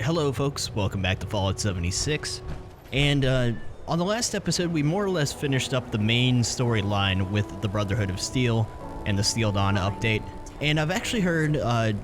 Hello folks, welcome back to Fallout 76, and on the last episode we more or less finished up the main storyline with the Brotherhood of Steel and the Steel Dawn update, and I've actually heard, I'm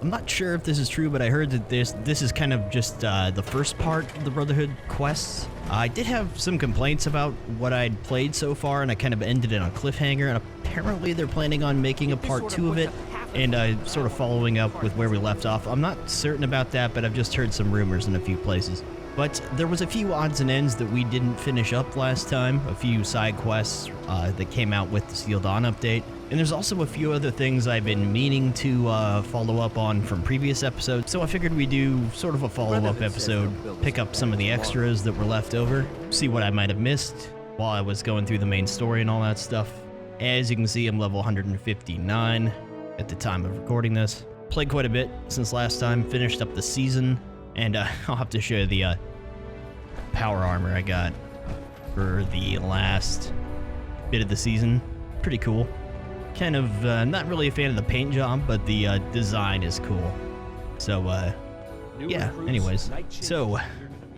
not sure if this is true, but I heard that this is kind of just the first part of the Brotherhood quests. I did have some complaints about what I'd played so far, and I kind of ended it on a cliffhanger, and apparently they're planning on making a part 2 of it, and sort of following up with where we left off. I'm not certain about that, but I've just heard some rumors in a few places. But there was a few odds and ends that we didn't finish up last time, a few side quests that came out with the Steel Dawn update. And there's also a few other things I've been meaning to follow up on from previous episodes, so I figured we'd do sort of a follow-up episode, pick up some of the extras that were left over, see what I might have missed while I was going through the main story and all that stuff. As you can see, I'm level 159 at the time of recording this. Played quite a bit since last time, finished up the season, and I'll have to show you the power armor I got for the last bit of the season. Pretty cool. Kind of not really a fan of the paint job, but the design is cool. So yeah, anyways, so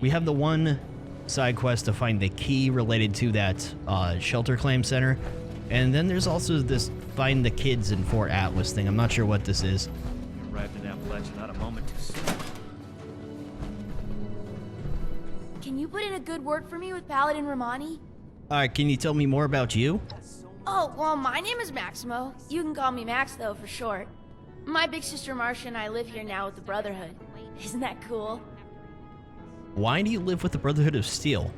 we have the one side quest to find the key related to that shelter claim center, and then there's also this find the kids in Fort Atlas thing. I'm not sure what this is. Arrived in Appalachia not a moment too soon. Can you put in a good word for me with Paladin Romani? Alright, can you tell me more about you? Oh, well, my name is Maximo. You can call me Max, though, for short. My big sister Marcia and I live here now with the Brotherhood. Isn't that cool? Why do you live with the Brotherhood of Steel?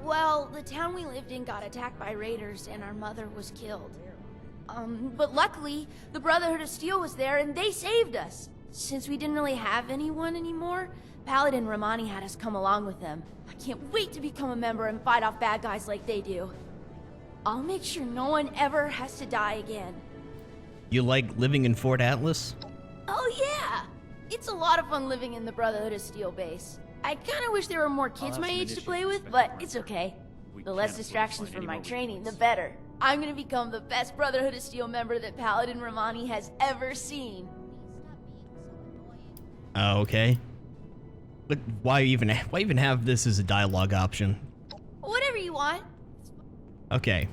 Well, the town we lived in got attacked by raiders and our mother was killed. But luckily, the Brotherhood of Steel was there and they saved us. Since we didn't really have anyone anymore, Paladin Romani had us come along with them. I can't wait to become a member and fight off bad guys like they do. I'll make sure no one ever has to die again. You like living in Fort Atlas? Oh yeah! It's a lot of fun living in the Brotherhood of Steel base. I kinda wish there were more kids my age to play with, but it's okay. The less distractions from my training, the better. I'm gonna become the best Brotherhood of Steel member that Paladin Romani has ever seen. Okay. But why even have this as a dialogue option? Whatever you want. Okay,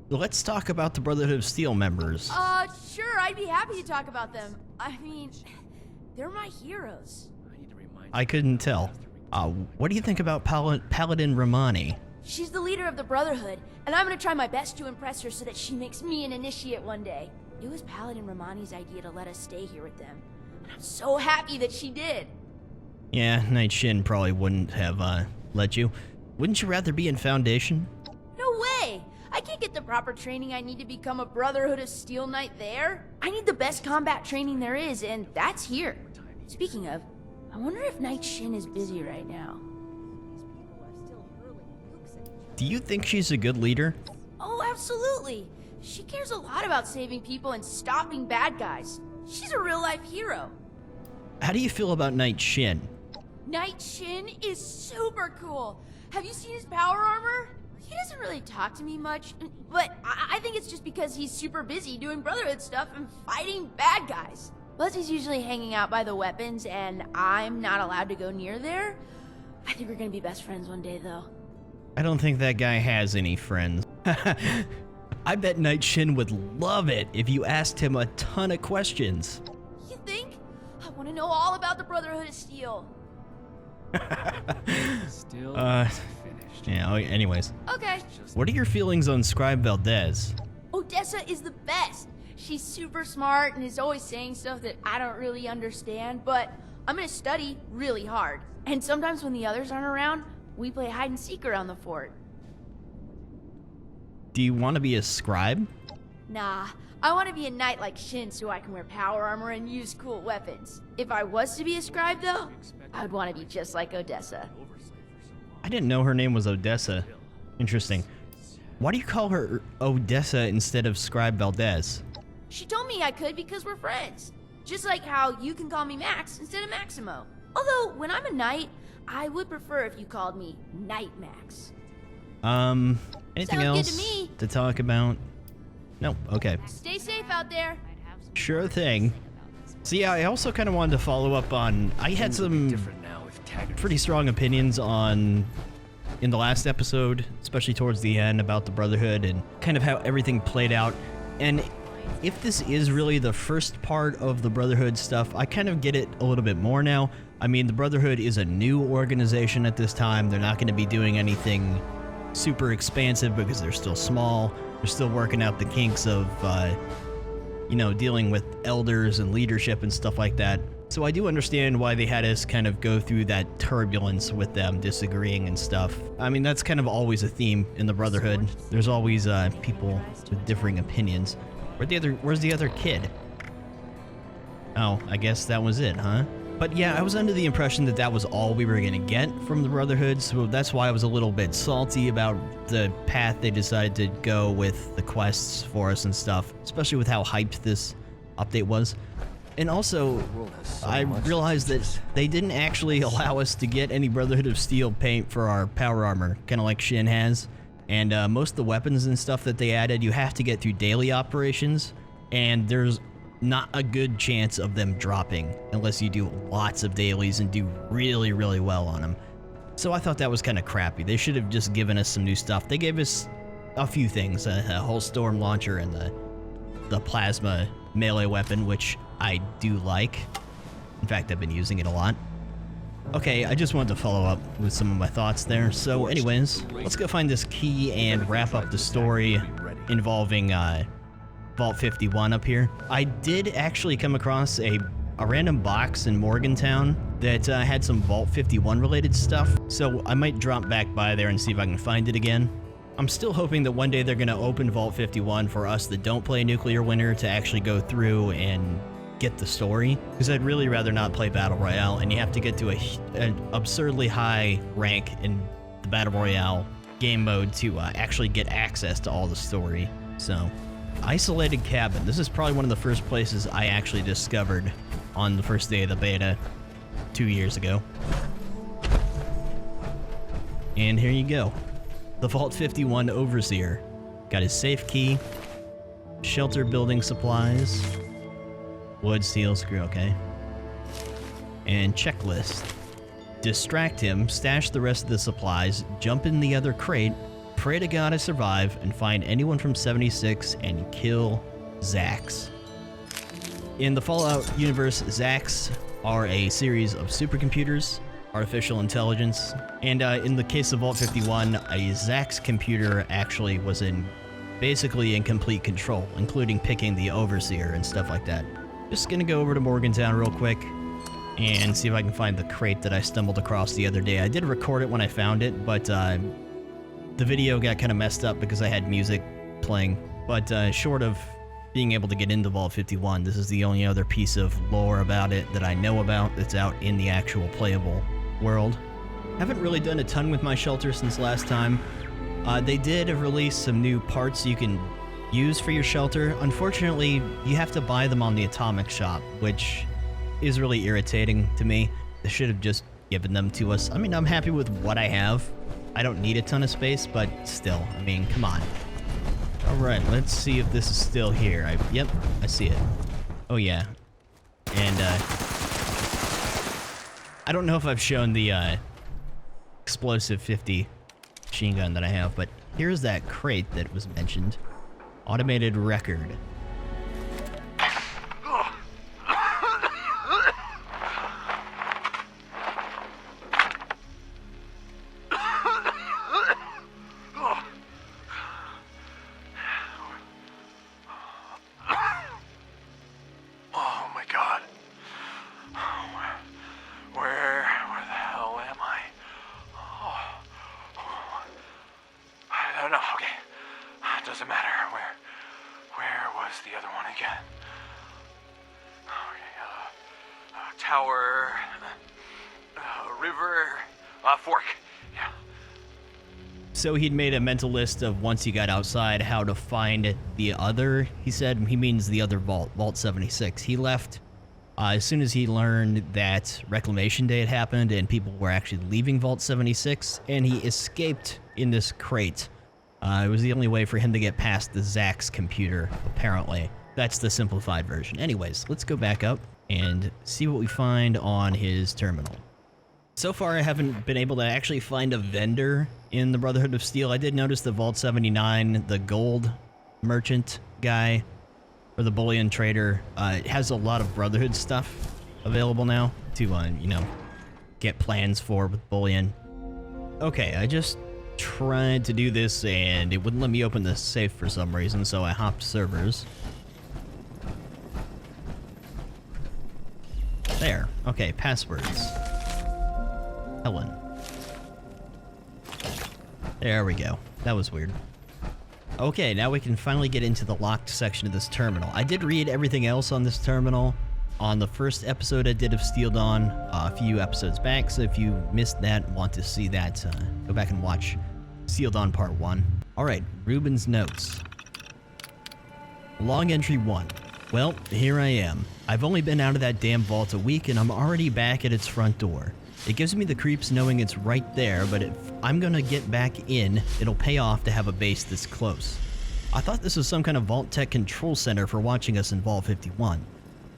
let's talk about the Brotherhood of Steel members. Sure, I'd be happy to talk about them. I mean, they're my heroes. I couldn't tell. What do you think about Paladin Romani? She's the leader of the Brotherhood, and I'm gonna try my best to impress her so that she makes me an initiate one day. It was Paladin Romani's idea to let us stay here with them, and I'm so happy that she did. Yeah, Night Shin probably wouldn't have, let you. Wouldn't you rather be in Foundation? No way! I can't get the proper training I need to become a Brotherhood of Steel Knight there. I need the best combat training there is, and that's here. Speaking of, I wonder if Night Shin is busy right now. Do you think she's a good leader? Oh, absolutely. She cares a lot about saving people and stopping bad guys. She's a real-life hero. How do you feel about Night Shin? Night Shin is super cool. Have you seen his power armor? He doesn't really talk to me much, but I think it's just because he's super busy doing Brotherhood stuff and fighting bad guys. Plus, he's usually hanging out by the weapons, and I'm not allowed to go near there. I think we're gonna be best friends one day, though. I don't think that guy has any friends. I bet Night Shin would love it if you asked him a ton of questions. You think? I want to know all about the Brotherhood of Steel. Still finished. Yeah, anyways. Okay. What are your feelings on Scribe Valdez? Odessa is the best. She's super smart and is always saying stuff that I don't really understand, but I'm gonna study really hard. And sometimes when the others aren't around, we play hide and seek around the fort. Do you want to be a scribe? Nah, I want to be a knight like Shin so I can wear power armor and use cool weapons. If I was to be a scribe though, I'd want to be just like Odessa. I didn't know her name was Odessa. Interesting. Why do you call her Odessa instead of Scribe Valdez? She told me I could because we're friends. Just like how you can call me Max instead of Maximo. Although, when I'm a knight, I would prefer if you called me Knight Max. Anything Sounds good else to me. to talk about? No, okay. Stay safe out there. Sure thing. So yeah, I also kind of wanted to follow up on, I had some pretty strong opinions on, in the last episode, especially towards the end, about the Brotherhood and kind of how everything played out. And if this is really the first part of the Brotherhood stuff, I kind of get it a little bit more now. I mean, the Brotherhood is a new organization at this time. They're not going to be doing anything super expansive because they're still small. They're still working out the kinks of, you know, dealing with elders and leadership and stuff like that. So I do understand why they had us kind of go through that turbulence with them disagreeing and stuff. I mean, that's kind of always a theme in the Brotherhood. There's always people with differing opinions. Where's the other kid? Oh, I guess that was it, huh? But yeah, I was under the impression that that was all we were gonna get from the Brotherhood, so that's why I was a little bit salty about the path they decided to go with the quests for us and stuff, especially with how hyped this update was. And also, I realized that they didn't actually allow us to get any Brotherhood of Steel paint for our power armor, kind of like Shin has. And most of the weapons and stuff that they added, you have to get through daily operations, and there's not a good chance of them dropping unless you do lots of dailies and do really, really well on them. So I thought that was kind of crappy. They should have just given us some new stuff. They gave us a few things, a whole storm launcher and the plasma melee weapon, which I do like. In fact, I've been using it a lot. Okay, I just wanted to follow up with some of my thoughts there. So anyways, let's go find this key and wrap up the story involving Vault 51 up here. I did actually come across a random box in Morgantown that had some Vault 51 related stuff, so I might drop back by there and see if I can find it again. I'm still hoping that one day they're going to open Vault 51 for us that don't play Nuclear Winter to actually go through and get the story, because I'd really rather not play Battle Royale, and you have to get to an absurdly high rank in the Battle Royale game mode to actually get access to all the story. So, Isolated Cabin. This is probably one of the first places I actually discovered on the first day of the beta 2 years ago. And here you go. The Vault 51 Overseer. Got his safe key, shelter building supplies, wood, steel, screw, okay. And checklist. Distract him, stash the rest of the supplies, jump in the other crate, pray to God I survive, and find anyone from 76 and kill Zax. In the Fallout universe, Zax are a series of supercomputers, artificial intelligence, and in the case of Vault 51, a Zax computer actually was basically in complete control, including picking the Overseer and stuff like that. Just gonna go over to Morgantown real quick and see if I can find the crate that I stumbled across the other day. I did record it when I found it, but the video got kind of messed up because I had music playing. But short of being able to get into Vault 51, this is the only other piece of lore about it that I know about that's out in the actual playable world. Haven't really done a ton with my shelter since last time. They did release some new parts you can use for your shelter. Unfortunately, you have to buy them on the Atomic Shop, which is really irritating to me. They should have just given them to us. I mean, I'm happy with what I have. I don't need a ton of space, but still, I mean, come on. Alright, let's see if this is still here. Yep, I see it. Oh yeah. And, I don't know if I've shown the, explosive 50 machine gun that I have, but here's that crate that was mentioned. Automated record. Doesn't matter. Where was the other one again? Tower, river, fork. Yeah. So he'd made a mental list of, once he got outside, how to find the other. He said he means the other vault, Vault 76. He left as soon as he learned that Reclamation Day had happened and people were actually leaving Vault 76, and he escaped in this crate. It was the only way for him to get past the Zax computer, apparently. That's the simplified version. Anyways, let's go back up. and see what we find on his terminal. So far, I haven't been able to actually find a vendor in the Brotherhood of Steel. I did notice the Vault 79, the gold merchant guy, or the bullion trader, it has a lot of Brotherhood stuff available now to, you know, get plans for with bullion. Okay, I just tried to do this and it wouldn't let me open the safe for some reason, so I hopped servers. There. Okay, passwords. Helen. There we go. That was weird. Okay, now we can finally get into the locked section of this terminal. I did read everything else on this terminal on the first episode I did of Steel Dawn a few episodes back, so if you missed that and want to see that, go back and watch Steel Dawn Part 1. Alright, Ruben's notes. Log entry 1. Well, here I am. I've only been out of that damn vault a week and I'm already back at its front door. It gives me the creeps knowing it's right there, but if I'm gonna get back in, it'll pay off to have a base this close. I thought this was some kind of Vault Tech control center for watching us in Vault 51.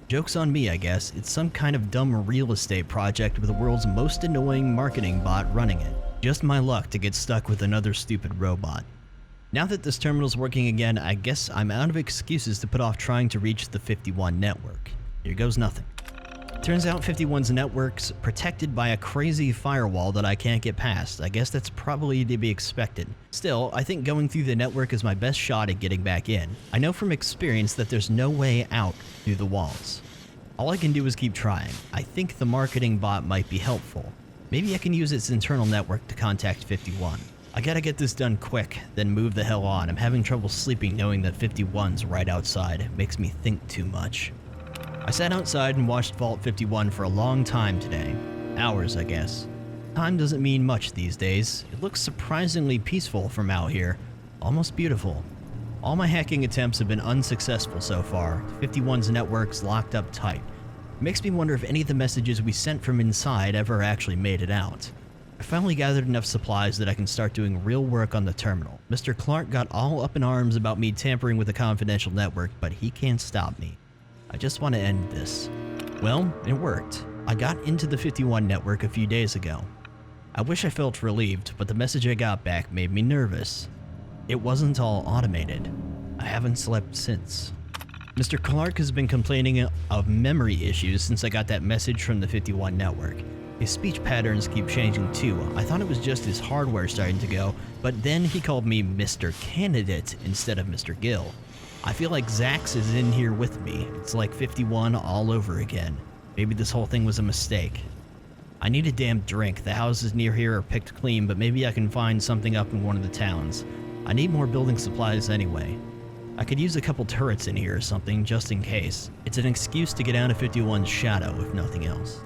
Joke's on me, I guess. It's some kind of dumb real estate project with the world's most annoying marketing bot running it. Just my luck to get stuck with another stupid robot. Now that this terminal's working again, I guess I'm out of excuses to put off trying to reach the 51 network. Here goes nothing. Turns out 51's network's protected by a crazy firewall that I can't get past. I guess that's probably to be expected. Still, I think going through the network is my best shot at getting back in. I know from experience that there's no way out through the walls. All I can do is keep trying. I think the marketing bot might be helpful. Maybe I can use its internal network to contact 51. I gotta get this done quick, then move the hell on. I'm having trouble sleeping knowing that 51's right outside. It makes me think too much. I sat outside and watched Vault 51 for a long time today. Hours, I guess. Time doesn't mean much these days. It looks surprisingly peaceful from out here. Almost beautiful. All my hacking attempts have been unsuccessful so far. 51's network's locked up tight. It makes me wonder if any of the messages we sent from inside ever actually made it out. I finally gathered enough supplies that I can start doing real work on the terminal. Mr. Clark got all up in arms about me tampering with the confidential network, but he can't stop me. I just want to end this. Well, it worked. I got into the 51 network a few days ago. I wish I felt relieved, but the message I got back made me nervous. It wasn't all automated. I haven't slept since. Mr. Clark has been complaining of memory issues since I got that message from the 51 network. His speech patterns keep changing too. I thought it was just his hardware starting to go, but then he called me Mr. Candidate instead of Mr. Gill. I feel like Zax is in here with me. It's like 51 all over again. Maybe this whole thing was a mistake. I need a damn drink. The houses near here are picked clean, but maybe I can find something up in one of the towns. I need more building supplies anyway. I could use a couple turrets in here or something, just in case. It's an excuse to get out of 51's shadow, if nothing else.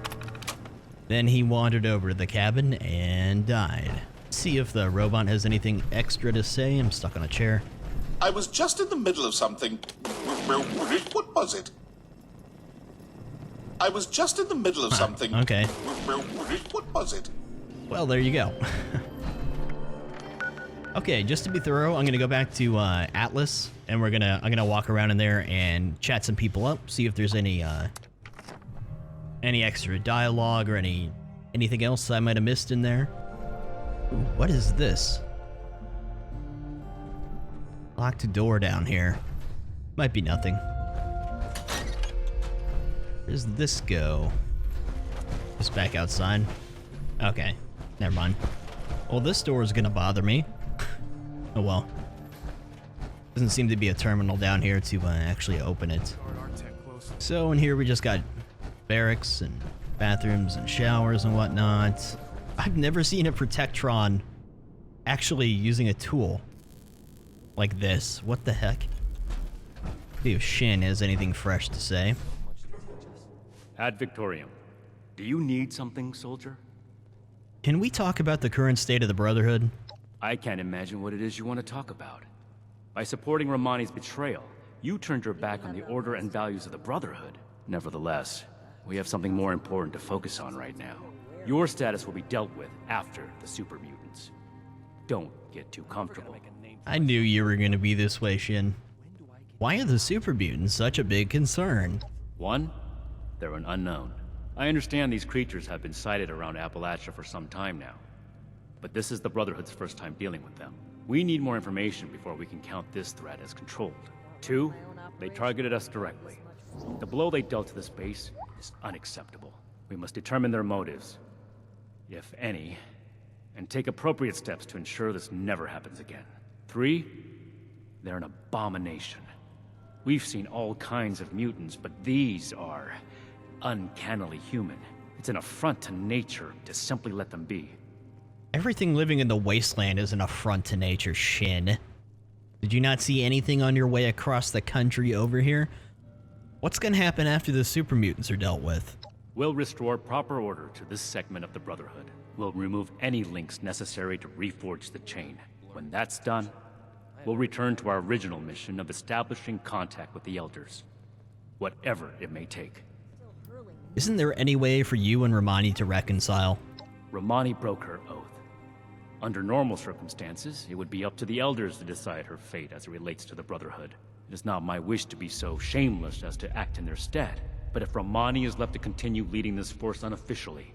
Then he wandered over to the cabin and died. See if the robot has anything extra to say. I'm stuck on a chair. I was just in the middle of something. What was it? I was just in the middle of something. Okay. What was it? Well, there you go. Okay, just to be thorough, I'm gonna go back to Atlas, and I'm gonna walk around in there and chat some people up, see if there's any extra dialogue or anything else I might have missed in there. Ooh, what is this? Locked door down here. Might be nothing. Where does this go? Just back outside? Okay, never mind. Well, this door is gonna bother me. Oh well. Doesn't seem to be a terminal down here to actually open it. So in here we just got barracks and bathrooms and showers and whatnot. I've never seen a Protectron actually using a tool like this. What the heck? See if Shin has anything fresh to say. Ad Victorium. Do you need something, soldier? Can we talk about the current state of the Brotherhood? I can't imagine what it is you want to talk about. By supporting Romani's betrayal, you turned your back on the order and values of the Brotherhood. Nevertheless, we have something more important to focus on right now. Your status will be dealt with after the super mutants. Don't get too comfortable. I knew you were gonna be this way, Shin. Why are the super mutants such a big concern? 1. They're an unknown. I understand these creatures have been sighted around Appalachia for some time now. But this is the Brotherhood's first time dealing with them. We need more information before we can count this threat as controlled. 2, they targeted us directly. The blow they dealt to this base is unacceptable. We must determine their motives, if any, and take appropriate steps to ensure this never happens again. 3, they're an abomination. We've seen all kinds of mutants, but these are uncannily human. It's an affront to nature to simply let them be. Everything living in the wasteland is an affront to nature, Shin. Did you not see anything on your way across the country over here? What's gonna happen after the super mutants are dealt with? We'll restore proper order to this segment of the Brotherhood. We'll remove any links necessary to reforge the chain. When that's done, we'll return to our original mission of establishing contact with the Elders. Whatever it may take. Isn't there any way for you and Romani to reconcile? Romani broke her oath. Under normal circumstances, it would be up to the Elders to decide her fate as it relates to the Brotherhood. It is not my wish to be so shameless as to act in their stead. But if Romani is left to continue leading this force unofficially,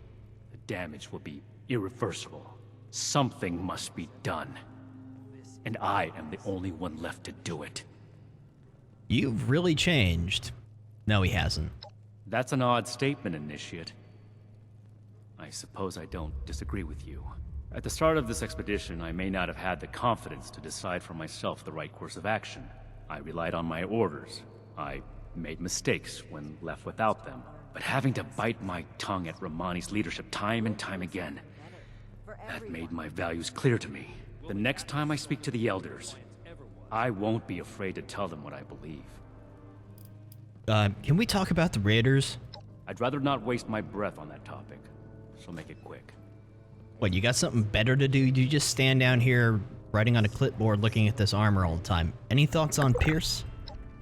the damage will be irreversible. Something must be done. And I am the only one left to do it. You've really changed. No, he hasn't. That's an odd statement, Initiate. I suppose I don't disagree with you. At the start of this expedition, I may not have had the confidence to decide for myself the right course of action. I relied on my orders. I made mistakes when left without them. But having to bite my tongue at Romani's leadership time and time again, that made my values clear to me. The next time I speak to the Elders, I won't be afraid to tell them what I believe. Can we talk about the Raiders? I'd rather not waste my breath on that topic, so make it quick. What, you got something better to do? Do you just stand down here writing on a clipboard looking at this armor all the time? Any thoughts on Pierce?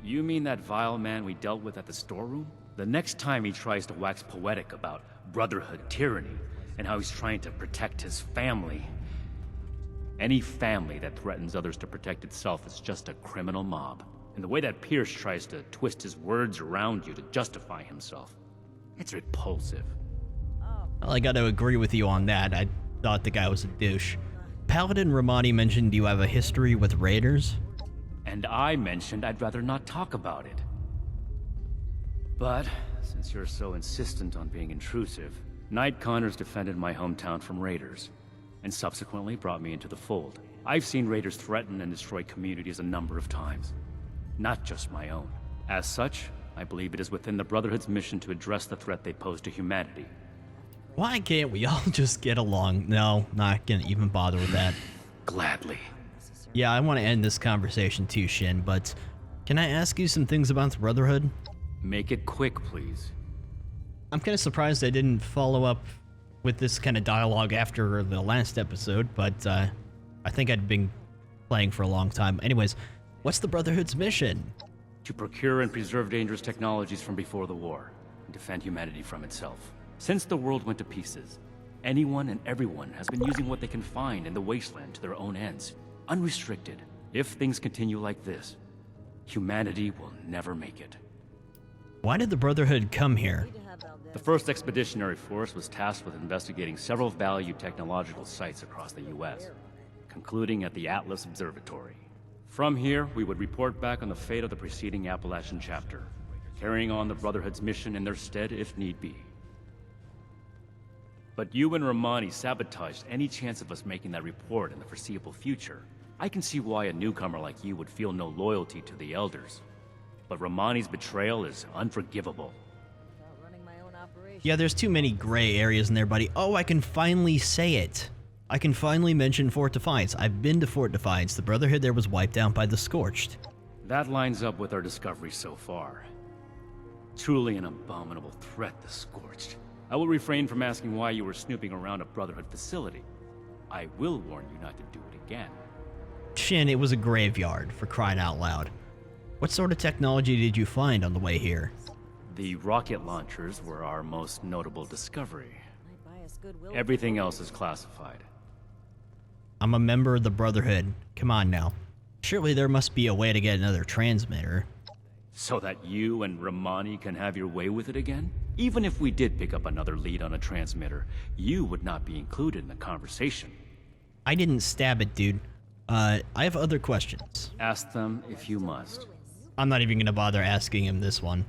You mean that vile man we dealt with at the storeroom? The next time he tries to wax poetic about Brotherhood tyranny and how he's trying to protect his family. Any family that threatens others to protect itself is just a criminal mob. And the way that Pierce tries to twist his words around you to justify himself, it's repulsive. Well, I gotta agree with you on that. I thought the guy was a douche. Paladin Romani mentioned you have a history with Raiders. And I mentioned I'd rather not talk about it. But, since you're so insistent on being intrusive, Night Connors defended my hometown from Raiders, and subsequently brought me into the fold. I've seen Raiders threaten and destroy communities a number of times, not just my own. As such, I believe it is within the Brotherhood's mission to address the threat they pose to humanity. Why can't we all just get along? No, not gonna even bother with that. Gladly. Yeah, I want to end this conversation too, Shin, but can I ask you some things about the Brotherhood? Make it quick, please. I'm kind of surprised I didn't follow up with this kind of dialogue after the last episode, but I think I'd been playing for a long time. Anyways, what's the Brotherhood's mission? To procure and preserve dangerous technologies from before the war, and defend humanity from itself. Since the world went to pieces, anyone and everyone has been using what they can find in the wasteland to their own ends, unrestricted. If things continue like this, humanity will never make it. Why did the Brotherhood come here? The first expeditionary force was tasked with investigating several valued technological sites across the U.S., concluding at the Atlas Observatory. From here, we would report back on the fate of the preceding Appalachian chapter, carrying on the Brotherhood's mission in their stead if need be. But you and Romani sabotaged any chance of us making that report in the foreseeable future. I can see why a newcomer like you would feel no loyalty to the Elders. But Romani's betrayal is unforgivable. Yeah, there's too many gray areas in there, buddy. Oh, I can finally say it. I can finally mention Fort Defiance. I've been to Fort Defiance. The Brotherhood there was wiped out by the Scorched. That lines up with our discovery so far. Truly an abominable threat, the Scorched. I will refrain from asking why you were snooping around a Brotherhood facility. I will warn you not to do it again. Shin, it was a graveyard, for crying out loud. What sort of technology did you find on the way here? The rocket launchers were our most notable discovery. Everything else is classified. I'm a member of the Brotherhood. Come on now. Surely there must be a way to get another transmitter. So that you and Romani can have your way with it again? Even if we did pick up another lead on a transmitter, you would not be included in the conversation. I didn't stab it, dude. I have other questions. Ask them if you must. I'm not even gonna bother asking him this one.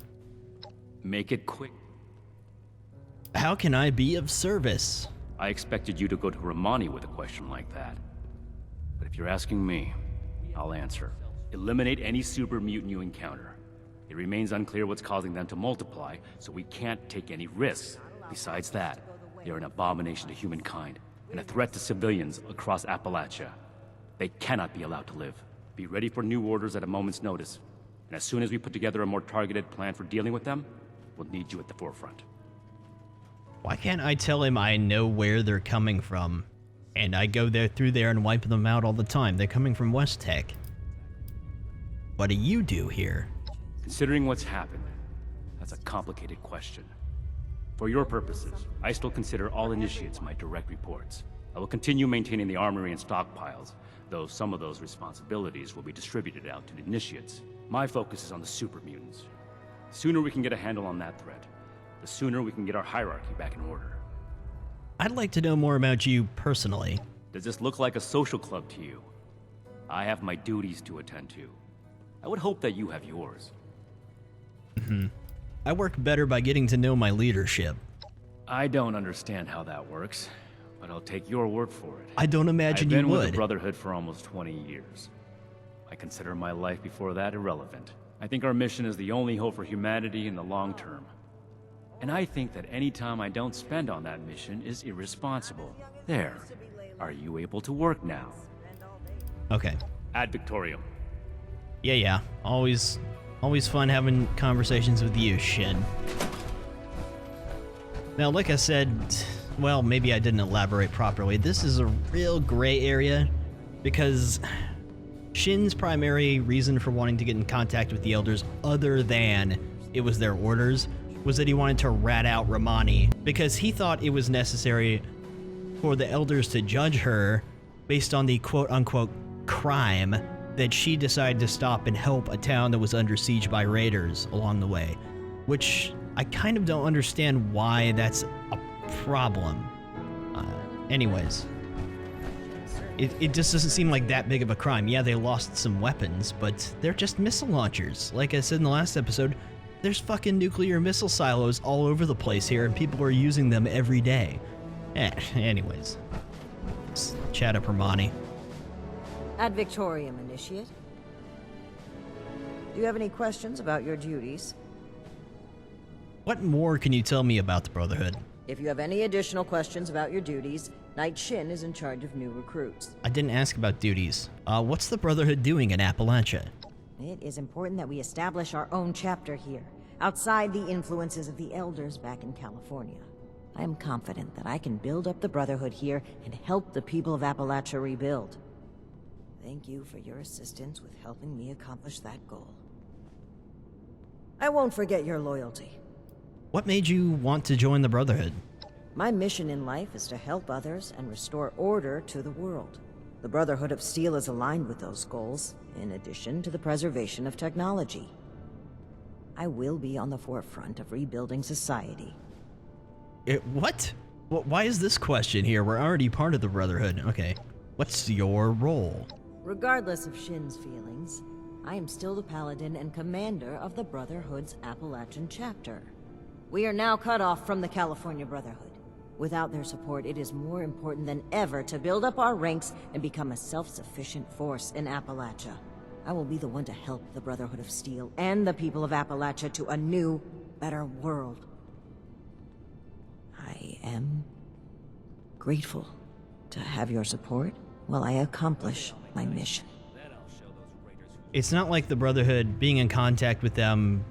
Make it quick. How can I be of service? I expected you to go to Romani with a question like that. But if you're asking me, I'll answer. Eliminate any super mutant you encounter. It remains unclear what's causing them to multiply, so we can't take any risks. Besides that, they're an abomination to humankind, and a threat to civilians across Appalachia. They cannot be allowed to live. Be ready for new orders at a moment's notice. And as soon as we put together a more targeted plan for dealing with them, we'll need you at the forefront. Why can't I tell him I know where they're coming from? And I go through there and wipe them out all the time. They're coming from West Tech. What do you do here? Considering what's happened, that's a complicated question. For your purposes, I still consider all initiates my direct reports. I will continue maintaining the armory and stockpiles, though some of those responsibilities will be distributed out to the initiates. My focus is on the super mutants. The sooner we can get a handle on that threat, the sooner we can get our hierarchy back in order. I'd like to know more about you personally. Does this look like a social club to you? I have my duties to attend to. I would hope that you have yours. I work better by getting to know my leadership. I don't understand how that works, but I'll take your word for it. I don't imagine you I've been with the would. Brotherhood for almost 20 years. I consider my life before that irrelevant. I think our mission is the only hope for humanity in the long term. And I think that any time I don't spend on that mission is irresponsible. There. Are you able to work now? Okay. Ad Victorium. Yeah. Always fun having conversations with you, Shin. Now, like I said, well, maybe I didn't elaborate properly. This is a real gray area because Shin's primary reason for wanting to get in contact with the Elders, other than it was their orders, was that he wanted to rat out Romani because he thought it was necessary for the Elders to judge her based on the quote-unquote crime that she decided to stop and help a town that was under siege by raiders along the way, which I kind of don't understand why that's a problem. Anyways, it just doesn't seem like that big of a crime. Yeah, they lost some weapons, but they're just missile launchers. Like I said in the last episode, there's fucking nuclear missile silos all over the place here, and people are using them every day. Anyways, let's chat up Romani. Ad Victorium, Initiate. Do you have any questions about your duties? What more can you tell me about the Brotherhood? If you have any additional questions about your duties, Knight Shin is in charge of new recruits. I didn't ask about duties. What's the Brotherhood doing in Appalachia? It is important that we establish our own chapter here, outside the influences of the Elders back in California. I am confident that I can build up the Brotherhood here and help the people of Appalachia rebuild. Thank you for your assistance with helping me accomplish that goal. I won't forget your loyalty. What made you want to join the Brotherhood? My mission in life is to help others and restore order to the world. The Brotherhood of Steel is aligned with those goals, in addition to the preservation of technology. I will be on the forefront of rebuilding society. What? Why is this question here? We're already part of the Brotherhood. Okay. What's your role? Regardless of Shin's feelings, I am still the Paladin and commander of the Brotherhood's Appalachian chapter. We are now cut off from the California Brotherhood. Without their support, it is more important than ever to build up our ranks and become a self-sufficient force in Appalachia. I will be the one to help the Brotherhood of Steel and the people of Appalachia to a new, better world. I am grateful to have your support while I accomplish my mission. It's not like the Brotherhood being in contact with them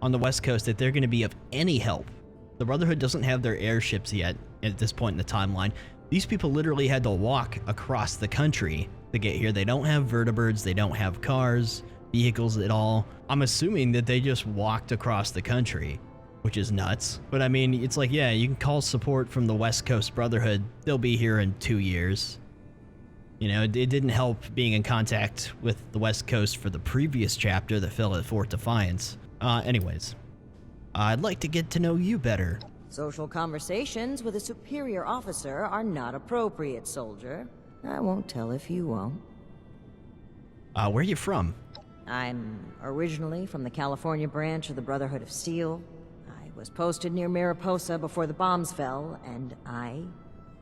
on the West Coast that they're going to be of any help. The Brotherhood doesn't have their airships yet at this point in the timeline. These people literally had to walk across the country to get here. They don't have vertibirds, they don't have cars, vehicles at all. I'm assuming that they just walked across the country, which is nuts. But I mean, it's like, yeah, you can call support from the West Coast Brotherhood. They'll be here in 2 years. You know, it didn't help being in contact with the West Coast for the previous chapter that fell at Fort Defiance. Anyways, I'd like to get to know you better. Social conversations with a superior officer are not appropriate, soldier. I won't tell if you won't. Where are you from? I'm originally from the California branch of the Brotherhood of Steel. I was posted near Mariposa before the bombs fell, and I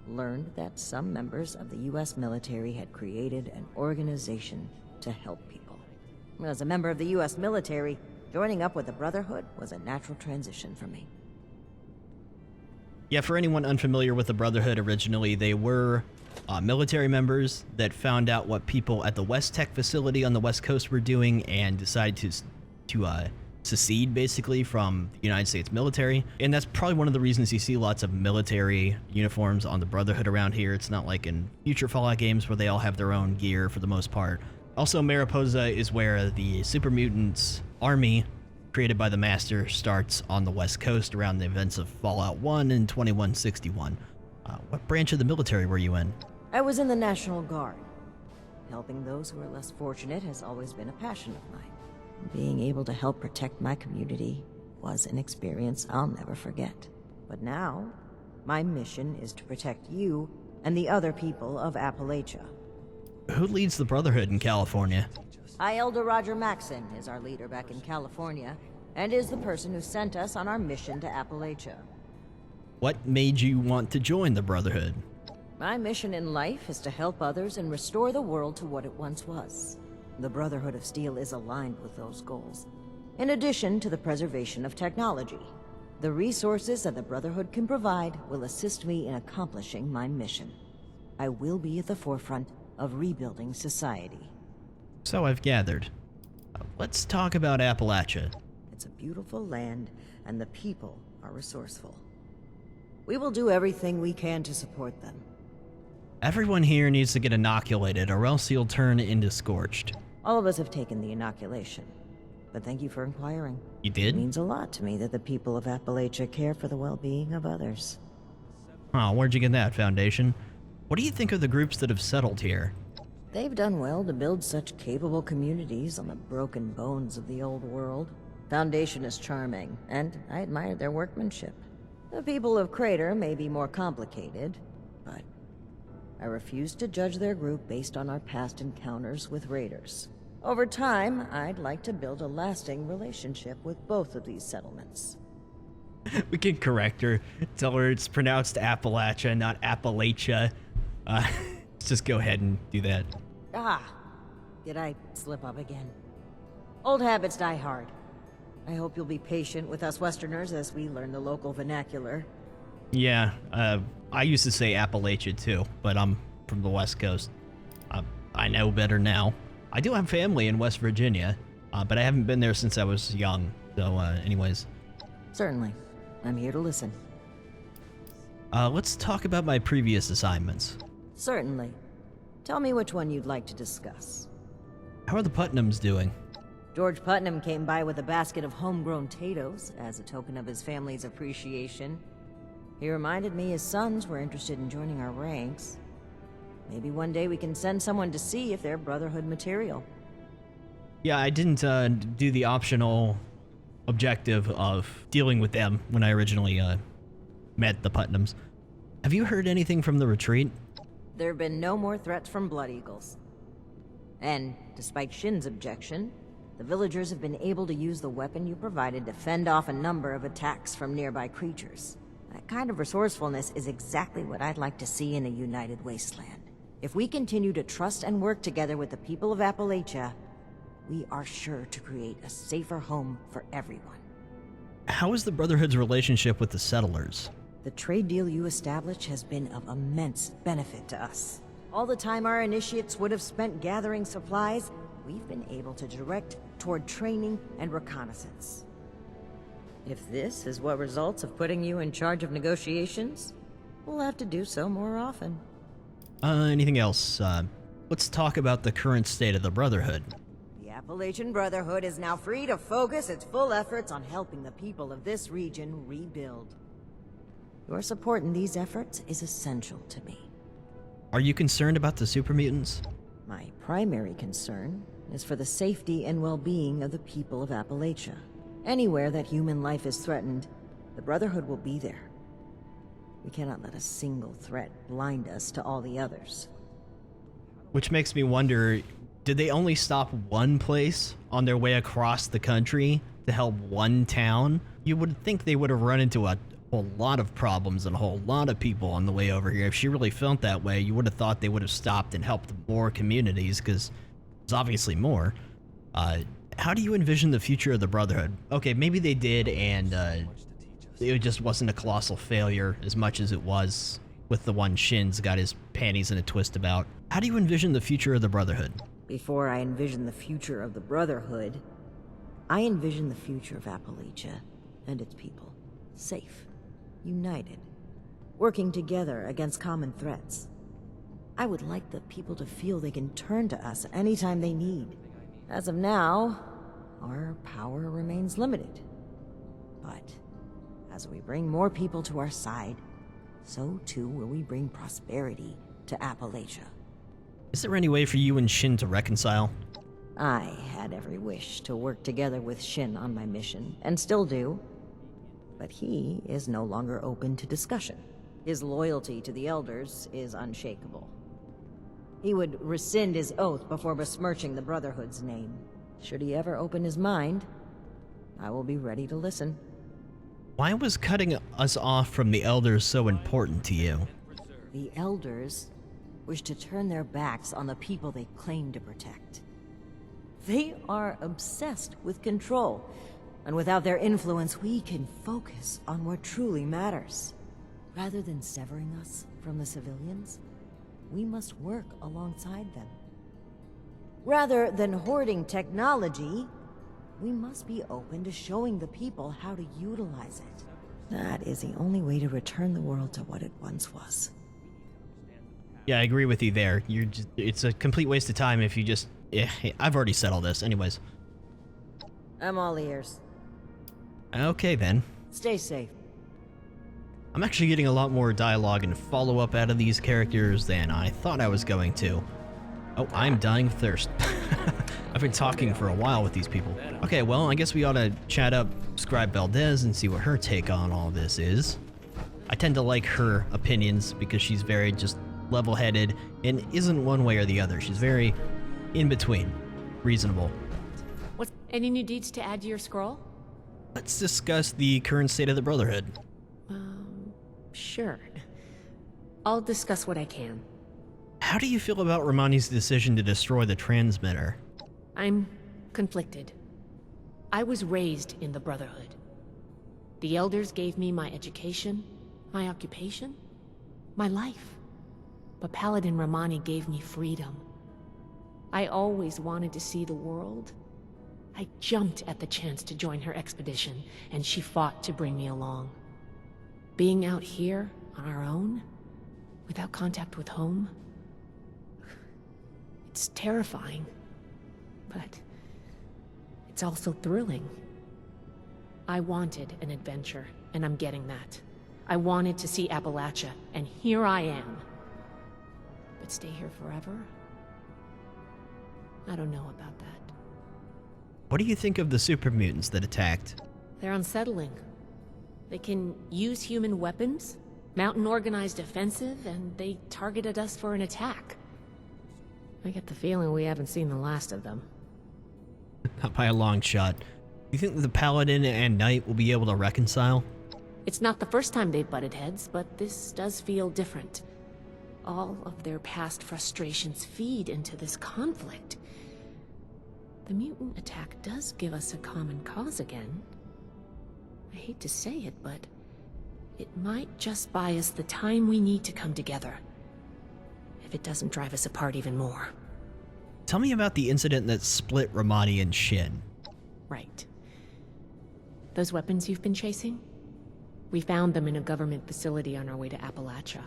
learned that some members of the US military had created an organization to help people. As a member of the US military, joining up with the Brotherhood was a natural transition for me. Yeah, for anyone unfamiliar with the Brotherhood, originally they were military members that found out what people at the West Tech facility on the West Coast were doing and decided to secede, basically, from the United States military. And that's probably one of the reasons you see lots of military uniforms on the Brotherhood around here. It's not like in future Fallout games where they all have their own gear for the most part. Also, Mariposa is where the Super Mutants army created by the Master starts on the West Coast around the events of Fallout 1 and 2161. What branch of the military were you in? I was in the National Guard. Helping those who are less fortunate has always been a passion of mine. Being able to help protect my community was an experience I'll never forget. But now, my mission is to protect you and the other people of Appalachia. Who leads the Brotherhood in California? High Elder Roger Maxson is our leader back in California, and is the person who sent us on our mission to Appalachia. What made you want to join the Brotherhood? My mission in life is to help others and restore the world to what it once was. The Brotherhood of Steel is aligned with those goals. In addition to the preservation of technology, the resources that the Brotherhood can provide will assist me in accomplishing my mission. I will be at the forefront of rebuilding society. So I've gathered. Let's talk about Appalachia. It's a beautiful land, and the people are resourceful. We will do everything we can to support them. Everyone here needs to get inoculated, or else you'll turn into Scorched. All of us have taken the inoculation, but thank you for inquiring. You did? It means a lot to me that the people of Appalachia care for the well-being of others. Oh, where'd you get that, Foundation? What do you think of the groups that have settled here? They've done well to build such capable communities on the broken bones of the old world. Foundation is charming, and I admire their workmanship. The people of Crater may be more complicated, but I refuse to judge their group based on our past encounters with raiders. Over time, I'd like to build a lasting relationship with both of these settlements. We can correct her. Tell her it's pronounced Appalachia, not Appalachia. Let's just go ahead and do that. Did I slip up again? Old habits die hard. I hope you'll be patient with us Westerners as we learn the local vernacular. Yeah, I used to say Appalachia too, but I'm from the West Coast. I know better now. I do have family in West Virginia, but I haven't been there since I was young. So, anyways. Certainly. I'm here to listen. Let's talk about my previous assignments. Certainly. Tell me which one you'd like to discuss. How are the Putnams doing? George Putnam came by with a basket of homegrown potatoes as a token of his family's appreciation. He reminded me his sons were interested in joining our ranks. Maybe one day we can send someone to see if they're Brotherhood material. Yeah, I didn't do the optional objective of dealing with them when I originally met the Putnams. Have you heard anything from the retreat? There have been no more threats from Blood Eagles. And, despite Shin's objection, the villagers have been able to use the weapon you provided to fend off a number of attacks from nearby creatures. That kind of resourcefulness is exactly what I'd like to see in a united wasteland. If we continue to trust and work together with the people of Appalachia, we are sure to create a safer home for everyone. How is the Brotherhood's relationship with the settlers? The trade deal you established has been of immense benefit to us. All the time our initiates would have spent gathering supplies, we've been able to direct toward training and reconnaissance. If this is what results of putting you in charge of negotiations, we'll have to do so more often. Anything else? Let's talk about the current state of the Brotherhood. The Appalachian Brotherhood is now free to focus its full efforts on helping the people of this region rebuild. Your support in these efforts is essential to me. Are you concerned about the super mutants? My primary concern is for the safety and well-being of the people of Appalachia. Anywhere that human life is threatened, the Brotherhood will be there. We cannot let a single threat blind us to all the others. Which makes me wonder, did they only stop one place on their way across the country to help one town? You would think they would have run into a whole lot of problems and a whole lot of people on the way over here. If she really felt that way, you would have thought they would have stopped and helped more communities, because there's obviously more. How do you envision the future of the Brotherhood? Okay, maybe they did, and it just wasn't a colossal failure as much as it was with the one Shin's got his panties in a twist about. How do you envision the future of the Brotherhood? Before I envision the future of the Brotherhood, I envision the future of Appalachia and its people. Safe, united, working together against common threats. I would like the people to feel they can turn to us anytime they need. As of now, our power remains limited. But as we bring more people to our side, so too will we bring prosperity to Appalachia. Is there any way for you and Shin to reconcile? I had every wish to work together with Shin on my mission, and still do. But he is no longer open to discussion. His loyalty to the Elders is unshakable. He would rescind his oath before besmirching the Brotherhood's name. Should he ever open his mind, I will be ready to listen. Why was cutting us off from the Elders so important to you? The Elders wish to turn their backs on the people they claim to protect. They are obsessed with control, and without their influence, we can focus on what truly matters. Rather than severing us from the civilians, we must work alongside them. Rather than hoarding technology, we must be open to showing the people how to utilize it. That is the only way to return the world to what it once was. Yeah, I agree with you there. It's a complete waste of time if you just... I've already said all this. Anyways. I'm all ears. Okay, then. Stay safe. I'm actually getting a lot more dialogue and follow-up out of these characters than I thought I was going to. Oh, I'm dying of thirst. I've been talking for a while with these people. Okay, well, I guess we ought to chat up Scribe Valdez and see what her take on all this is. I tend to like her opinions because she's very just level-headed and isn't one way or the other. She's very in between, reasonable. What's any new deeds to add to your scroll? Let's discuss the current state of the Brotherhood. Sure. I'll discuss what I can. How do you feel about Romani's decision to destroy the transmitter? I'm conflicted. I was raised in the Brotherhood. The Elders gave me my education, my occupation, my life. But Paladin Romani gave me freedom. I always wanted to see the world. I jumped at the chance to join her expedition, and she fought to bring me along. Being out here, on our own, without contact with home, it's terrifying, but it's also thrilling. I wanted an adventure, and I'm getting that. I wanted to see Appalachia, and here I am. But stay here forever? I don't know about that. What do you think of the super mutants that attacked? They're unsettling. They can use human weapons, mount an organized offensive, and they targeted us for an attack. I get the feeling we haven't seen the last of them. Not by a long shot. Do you think that the Paladin and Knight will be able to reconcile? It's not the first time they've butted heads, but this does feel different. All of their past frustrations feed into this conflict. The mutant attack does give us a common cause again. I hate to say it, but it might just buy us the time we need to come together. If it doesn't drive us apart even more. Tell me about the incident that split Romani and Shin. Right. Those weapons you've been chasing? We found them in a government facility on our way to Appalachia.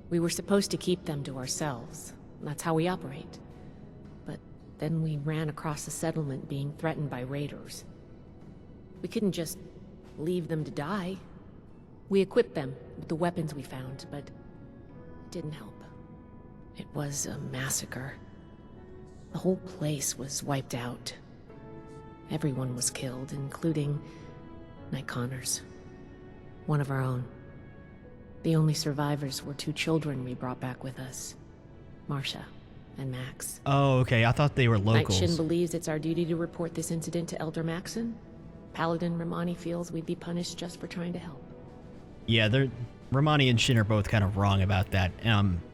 We were supposed to keep them to ourselves. That's how we operate. But then we ran across a settlement being threatened by raiders. We couldn't just leave them to die. We equipped them with the weapons we found, but it didn't help. It was a massacre. The whole place was wiped out. Everyone was killed, including Night Connors. One of our own. The only survivors were 2 children we brought back with us. Marcia and Max. Oh, okay. I thought they were locals. Night Shin believes it's our duty to report this incident to Elder Maxon. Paladin Romani feels we'd be punished just for trying to help. Yeah, Romani and Shin are both kind of wrong about that.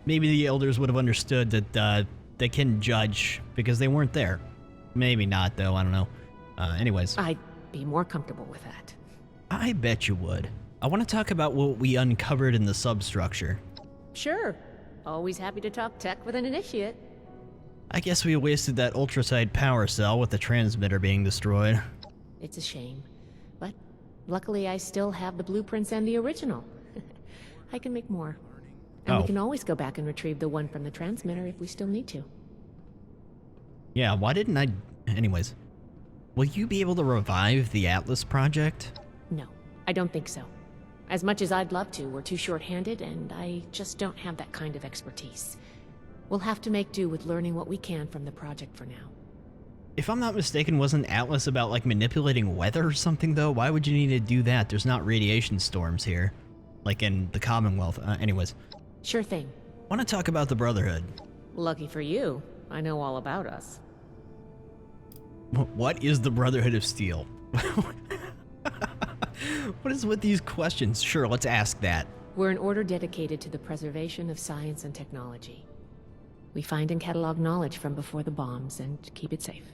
Maybe the elders would have understood that they can judge because they weren't there. Maybe not, though. I don't know. Anyways. I'd be more comfortable with that. I bet you would. I want to talk about what we uncovered in the substructure. Sure. Always happy to talk tech with an initiate. I guess we wasted that ultraside power cell with the transmitter being destroyed. It's a shame. But luckily I still have the blueprints and the original. I can make more. And we can always go back and retrieve the one from the transmitter if we still need to. Yeah, why didn't I... Anyways. Will you be able to revive the Atlas project? No, I don't think so. As much as I'd love to, we're too short-handed, and I just don't have that kind of expertise. We'll have to make do with learning what we can from the project for now. If I'm not mistaken, wasn't Atlas about, like, manipulating weather or something, though? Why would you need to do that? There's not radiation storms here. Like in the Commonwealth. Anyways. Sure thing. Want to talk about the Brotherhood. Lucky for you, I know all about us. What is the Brotherhood of Steel? What is with these questions? Sure, let's ask that. We're an order dedicated to the preservation of science and technology. We find and catalog knowledge from before the bombs and keep it safe.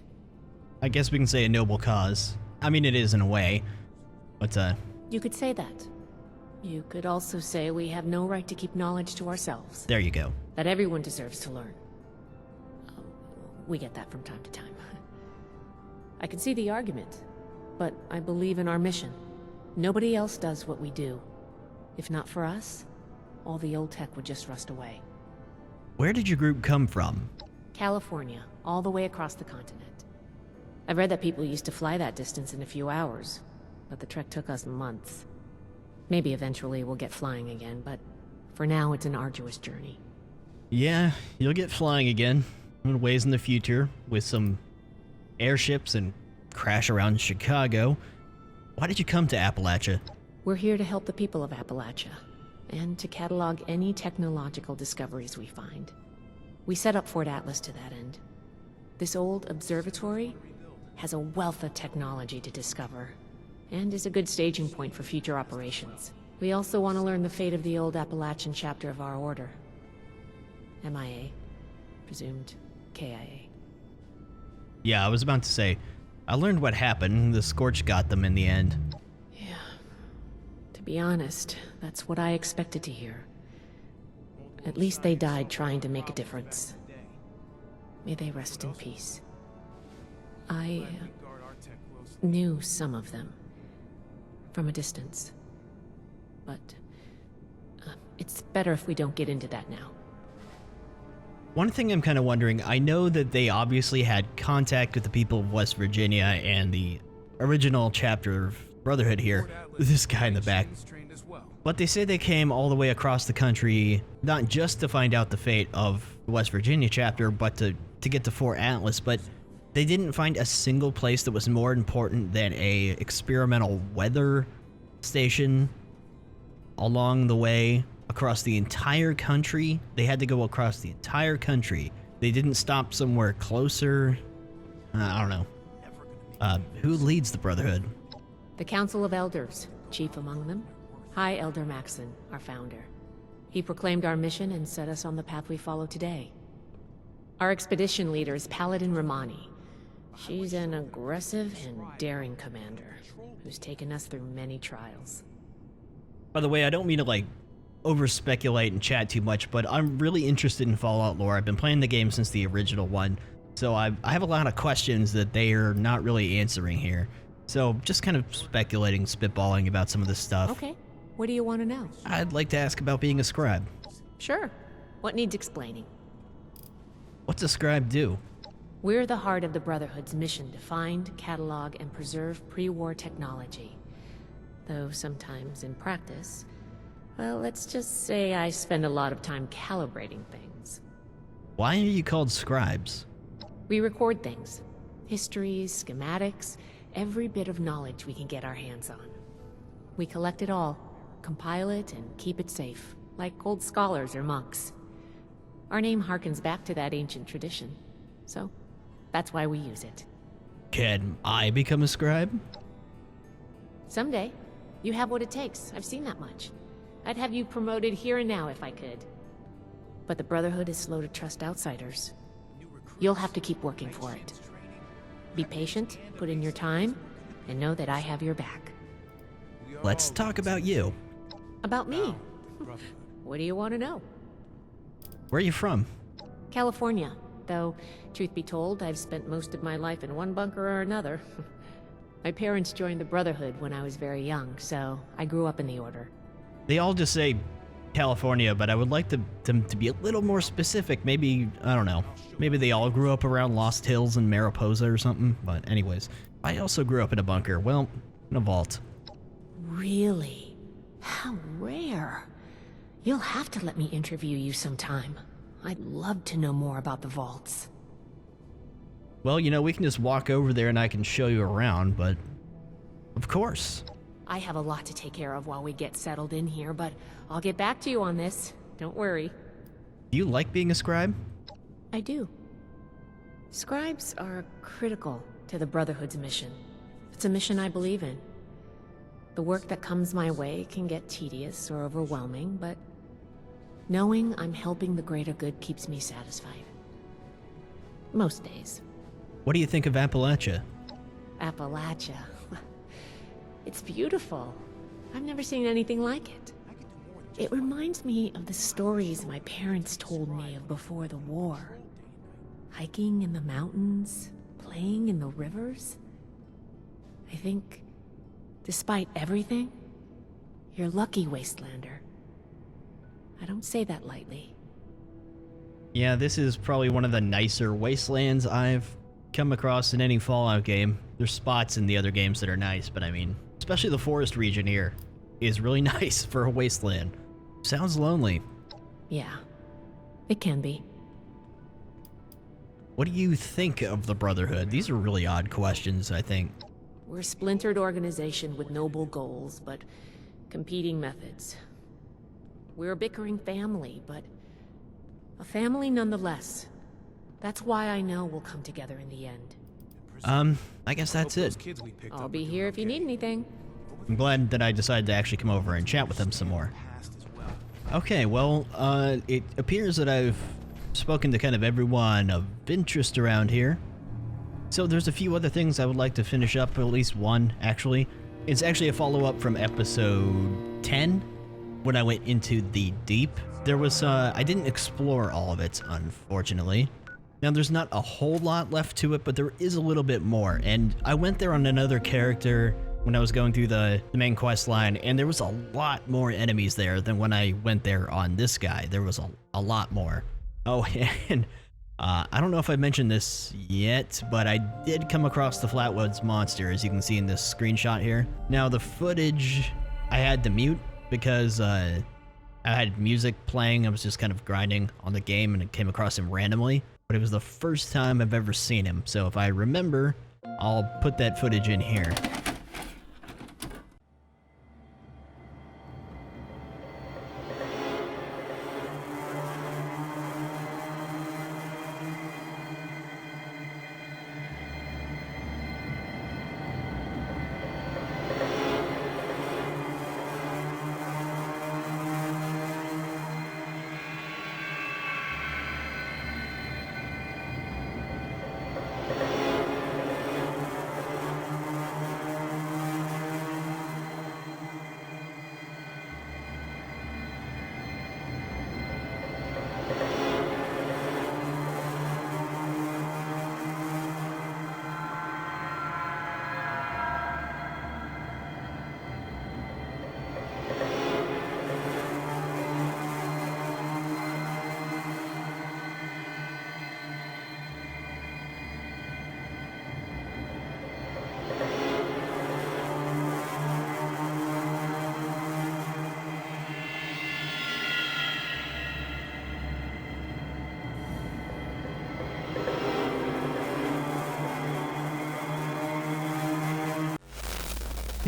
I guess we can say a noble cause. I mean, it is in a way. But, You could say that. You could also say we have no right to keep knowledge to ourselves. there you go. That everyone deserves to learn. We get that from time to time. I can see the argument, but I believe in our mission. Nobody else does what we do. If not for us, all the old tech would just rust away. Where did your group come from? California, all the way across the continent. I've read that people used to fly that distance in a few hours, but the trek took us months. Maybe eventually we'll get flying again, but for now it's an arduous journey. Yeah, you'll get flying again. In ways in the future, with some airships and crash around Chicago. Why did you come to Appalachia? We're here to help the people of Appalachia, and to catalog any technological discoveries we find. We set up Fort Atlas to that end. This old observatory has a wealth of technology to discover, and is a good staging point for future operations. We also want to learn the fate of the old Appalachian chapter of our order. MIA. Presumed KIA. Yeah, I was about to say, I learned what happened. The Scorch got them in the end. Yeah. To be honest, that's what I expected to hear. At least they died trying to make a difference. May they rest in peace. I knew some of them. From a distance. But it's better if we don't get into that now. One thing I'm kind of wondering, I know that they obviously had contact with the people of West Virginia and the original chapter of Brotherhood here, this guy in the back. But they say they came all the way across the country, not just to find out the fate of the West Virginia chapter, but to get to Fort Atlas, but they didn't find a single place that was more important than a experimental weather station along the way. Across the entire country. They had to go across the entire country. They didn't stop somewhere closer. I don't know. Who leads the Brotherhood? The Council of Elders, chief among them. High Elder Maxon, our founder. He proclaimed our mission and set us on the path we follow today. Our expedition leader is Paladin Romani. She's an aggressive and daring commander who's taken us through many trials. By the way, I don't mean to, like, over-speculate and chat too much, but I'm really interested in Fallout lore. I've been playing the game since the original one, so I have a lot of questions that they are not really answering here. So just kind of speculating, spitballing about some of this stuff. Okay, what do you want to know? I'd like to ask about being a scribe. Sure. What needs explaining? What's a scribe do? We're the heart of the Brotherhood's mission to find, catalog, and preserve pre-war technology. Though sometimes in practice, well, let's just say I spend a lot of time calibrating things. Why are you called scribes? We record things. Histories, schematics, every bit of knowledge we can get our hands on. We collect it all, compile it, and keep it safe, like old scholars or monks. Our name harkens back to that ancient tradition, so that's why we use it. Can I become a scribe? Someday, you have what it takes. I've seen that much. I'd have you promoted here and now if I could. But the Brotherhood is slow to trust outsiders. You'll have to keep working for it. Be patient, put in your time, and know that I have your back. Let's talk about you. About me? What do you want to know? Where are you from? California. Though, truth be told, I've spent most of my life in one bunker or another. My parents joined the Brotherhood when I was very young, so I grew up in the Order. They all just say California, but I would like them to be a little more specific. Maybe, I don't know, maybe they all grew up around Lost Hills and Mariposa or something. But anyways, I also grew up in a bunker. Well, in a vault. Really? How rare. You'll have to let me interview you sometime. I'd love to know more about the vaults. Well, you know, we can just walk over there and I can show you around, but of course. I have a lot to take care of while we get settled in here, but I'll get back to you on this. Don't worry. Do you like being a scribe? I do. Scribes are critical to the Brotherhood's mission. It's a mission I believe in. The work that comes my way can get tedious or overwhelming, but knowing I'm helping the greater good keeps me satisfied. Most days. What do you think of Appalachia? Appalachia. It's beautiful. I've never seen anything like it. It reminds me of the stories my parents told me of before the war. Hiking in the mountains, playing in the rivers. I think, despite everything, you're lucky, Wastelander. I don't say that lightly. Yeah, this is probably one of the nicer wastelands I've come across in any Fallout game. There's spots in the other games that are nice, but I mean, especially the forest region here is really nice for a wasteland. Sounds lonely. Yeah, it can be. What do you think of the Brotherhood? These are really odd questions, I think. We're a splintered organization with noble goals, but competing methods. We're a bickering family, but a family nonetheless. That's why I know we'll come together in the end. I guess that's it. I'll be here if you need anything. I'm glad that I decided to actually come over and chat with them some more. Okay, well, it appears that I've spoken to kind of everyone of interest around here. So there's a few other things I would like to finish up, at least one, actually. It's actually a follow-up from episode 10, when I went into the deep. There was, I didn't explore all of it, unfortunately. Now, there's not a whole lot left to it, but there is a little bit more, and I went there on another character when I was going through the main quest line, and there was a lot more enemies there than when I went there on this guy. There was a lot more. Oh, and I don't know if I mentioned this yet, but I did come across the Flatwoods Monster, as you can see in this screenshot here. Now, the footage I had to mute because I had music playing. I was just kind of grinding on the game, and I came across him randomly. But it was the first time I've ever seen him, so if I remember, I'll put that footage in here.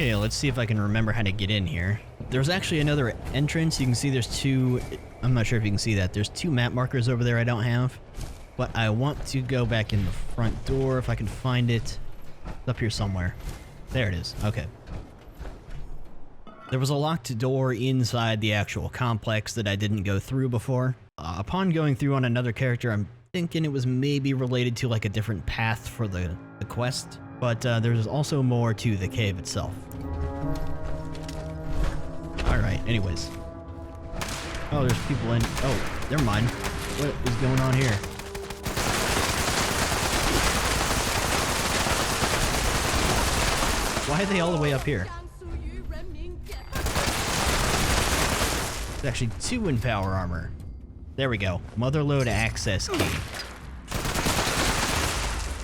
Okay, let's see if I can remember how to get in here. There's actually another entrance. You can see there's two... I'm not sure if you can see that. There's two map markers over there I don't have. But I want to go back in the front door if I can find it. It's up here somewhere. There it is. Okay. There was a locked door inside the actual complex that I didn't go through before. Upon going through on another character, I'm thinking it was maybe related to like a different path for the quest. But there's also more to the cave itself. Alright, anyways. Oh, there's people in... Oh, never mind. What is going on here? Why are they all the way up here? There's actually two in power armor. There we go. Motherlode access key.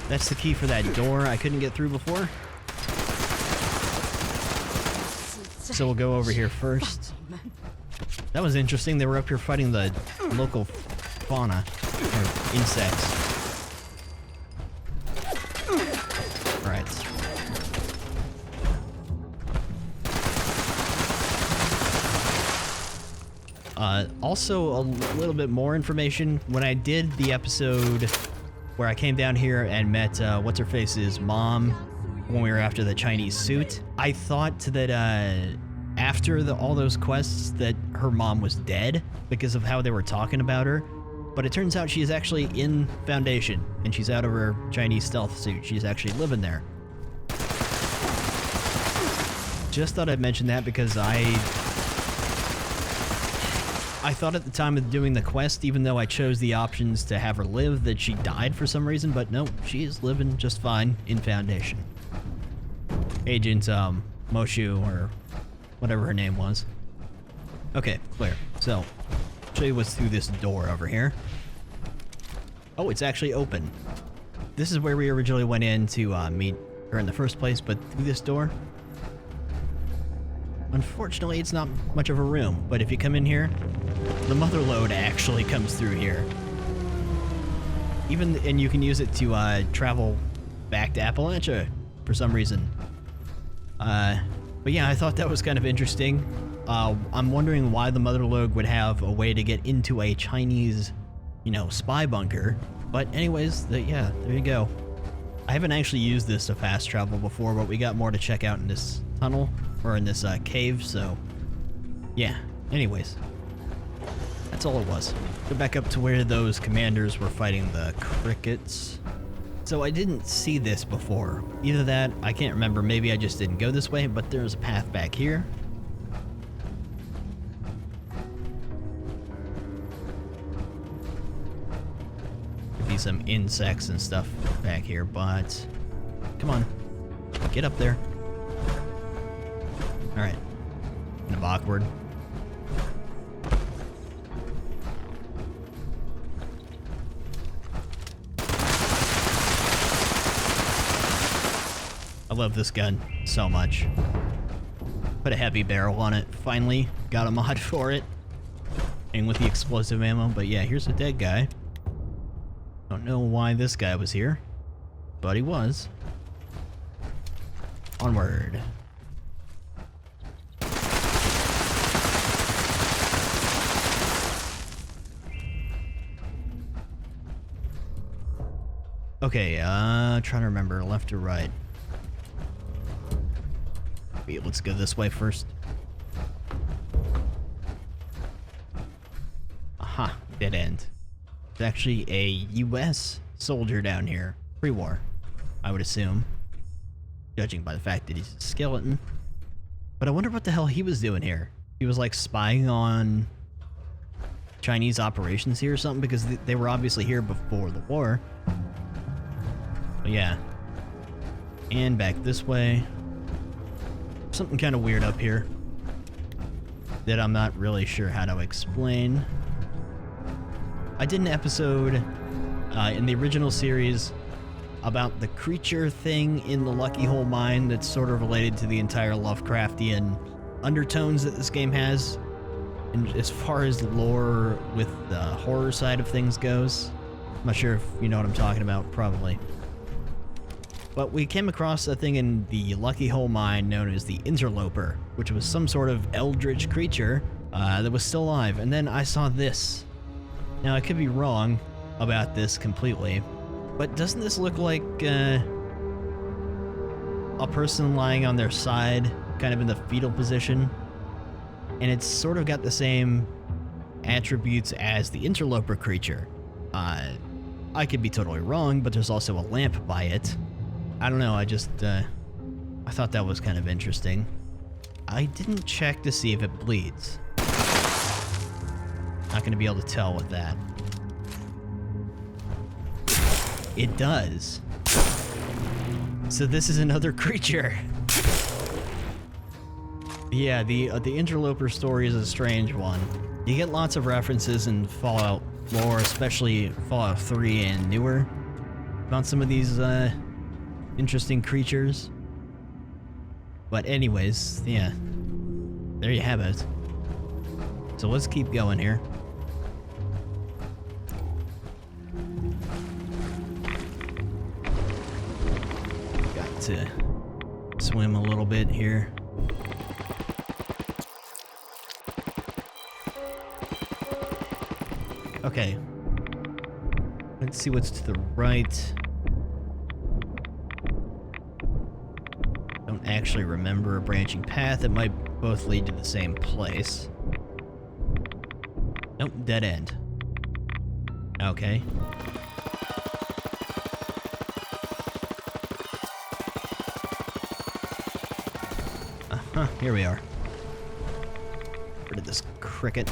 That's the key for that door I couldn't get through before. So we'll go over here first. That was interesting. They were up here fighting the local fauna, or insects. Right. Also, a little bit more information. When I did the episode where I came down here and met What's-Her-Face's mom when we were after the Chinese suit, I thought that after all those quests that her mom was dead because of how they were talking about her. But it turns out she is actually in Foundation, and she's out of her Chinese stealth suit. She's actually living there. Just thought I'd mention that because I thought at the time of doing the quest, even though I chose the options to have her live, that she died for some reason, but no, she is living just fine in Foundation. Agent, Moshu, or whatever her name was. Okay, clear. So, I'll show you what's through this door over here. Oh, it's actually open. This is where we originally went in to meet her in the first place, but through this door, unfortunately, it's not much of a room, but if you come in here, the Motherlode actually comes through here. And you can use it to travel back to Appalachia for some reason. But yeah, I thought that was kind of interesting. I'm wondering why the Motherlode would have a way to get into a Chinese, spy bunker. But anyways, yeah, there you go. I haven't actually used this to fast travel before, but we got more to check out in this tunnel, or in this cave, so yeah. Anyways, that's all it was. Go back up to where those commanders were fighting the crickets. So I didn't see this before. Either that, I can't remember, maybe I just didn't go this way, but there's a path back here. Could be some insects and stuff back here, but come on, get up there. Alright. Kind of awkward. I love this gun so much. Put a heavy barrel on it. Finally got a mod for it. And with the explosive ammo. But yeah, here's a dead guy. Don't know why this guy was here, but he was. Onward. Okay, trying to remember, left or right. Wait, let's go this way first. Aha, dead end. There's actually a US soldier down here. Pre-war, I would assume. Judging by the fact that he's a skeleton. But I wonder what the hell he was doing here. He was like spying on Chinese operations here or something, because they were obviously here before the war. But yeah. And back this way. Something kind of weird up here that I'm not really sure how to explain. I did an episode in the original series about the creature thing in the Lucky Hole mine that's sort of related to the entire Lovecraftian undertones that this game has. And as far as lore with the horror side of things goes, I'm not sure if you know what I'm talking about, probably. But we came across a thing in the Lucky Hole mine known as the Interloper, which was some sort of eldritch creature that was still alive. And then I saw this. Now, I could be wrong about this completely, but doesn't this look like a person lying on their side, kind of in the fetal position? And it's sort of got the same attributes as the Interloper creature. I could be totally wrong, but there's also a lamp by it. I don't know, I thought that was kind of interesting. I didn't check to see if it bleeds. Not gonna be able to tell with that. It does. So this is another creature. Yeah, the Interloper story is a strange one. You get lots of references in Fallout lore, especially Fallout 3 and newer, about some of these interesting creatures. But anyways, yeah, there you have it. So let's keep going here. Got to swim a little bit here. Okay. Let's see what's to the right. Don't actually remember a branching path. It might both lead to the same place. Nope, dead end. Okay. Uh-huh, here we are. Rid of this cricket.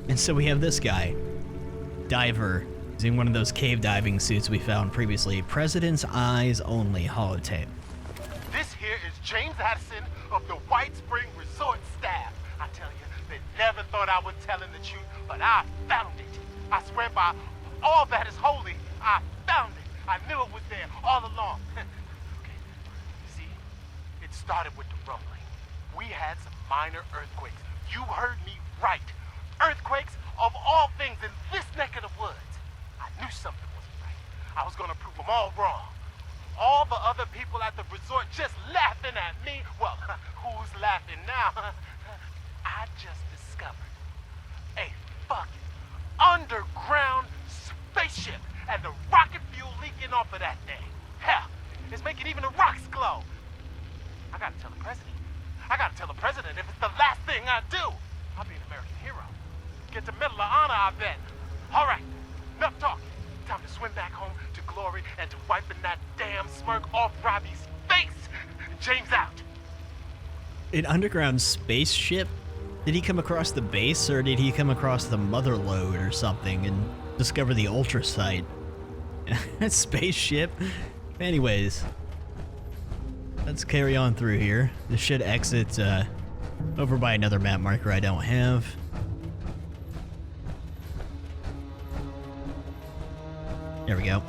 And so we have this guy, Diver. He's in one of those cave diving suits we found previously. President's Eyes Only holotape. This here is James Addison of the White Spring Resort staff. I tell you, they never thought I would tell them the truth, but I found it. I swear by all that is holy, I found it. I knew it was there all along. Okay, see, it started with the rumbling. We had some minor earthquakes. You heard me right. Earthquakes of all things in this neck of the woods. I knew something wasn't right. I was gonna prove them all wrong. All the other people at the resort just laughing at me. Well, who's laughing now? I just discovered a fucking underground spaceship and the rocket fuel leaking off of that thing. Hell, it's making even the rocks glow. I gotta tell the president. I gotta tell the president if it's the last thing I do. I'll be an American hero. Get the Medal of Honor, I bet. All right, enough talk. Time to swim back home to glory and to wiping that damn smirk off Robbie's face. James out. An underground spaceship? Did he come across the base, or did he come across the mother lode or something and discover the ultra site? Spaceship? Anyways, let's carry on through here. This should exit over by another map marker I don't have. There we go.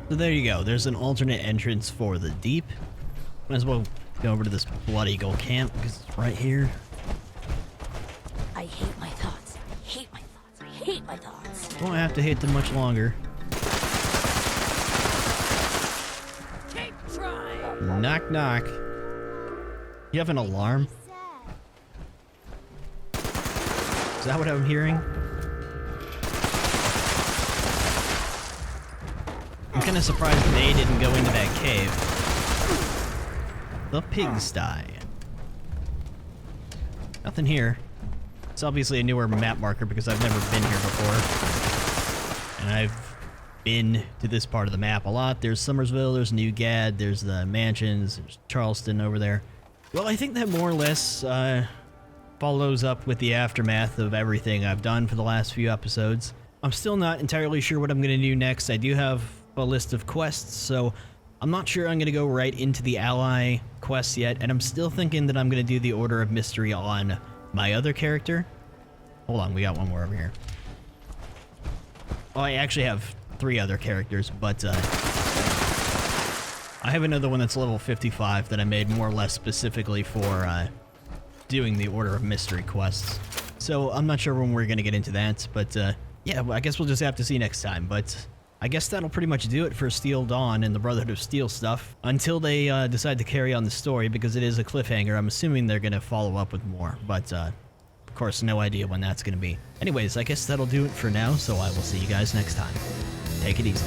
So there you go. There's an alternate entrance for the deep. Might as well go over to this Blood Eagle camp because it's right here. I hate my thoughts. I hate my thoughts. I hate my thoughts. Won't have to hate them much longer. Keep trying. Knock, knock. You have an alarm? Is that what I'm hearing? I'm kind of surprised they didn't go into that cave. The pigsty. Nothing here. It's obviously a newer map marker because I've never been here before. And I've been to this part of the map a lot. There's Summersville, there's New Gad, there's the mansions, there's Charleston over there. Well, I think that more or less follows up with the aftermath of everything I've done for the last few episodes. I'm still not entirely sure what I'm going to do next. I do have a list of quests, so I'm not sure I'm going to go right into the ally quests yet, and I'm still thinking that I'm going to do the Order of Mystery on my other character. Hold on, we got one more over here. Well, I actually have 3 other characters, but I have another one that's level 55 that I made more or less specifically for doing the Order of Mystery quests. So I'm not sure when we're going to get into that, but yeah, well, I guess we'll just have to see next time. But I guess that'll pretty much do it for Steel Dawn and the Brotherhood of Steel stuff until they decide to carry on the story, because it is a cliffhanger. I'm assuming they're going to follow up with more, but of course, no idea when that's going to be. Anyways, I guess that'll do it for now, so I will see you guys next time. Take it easy.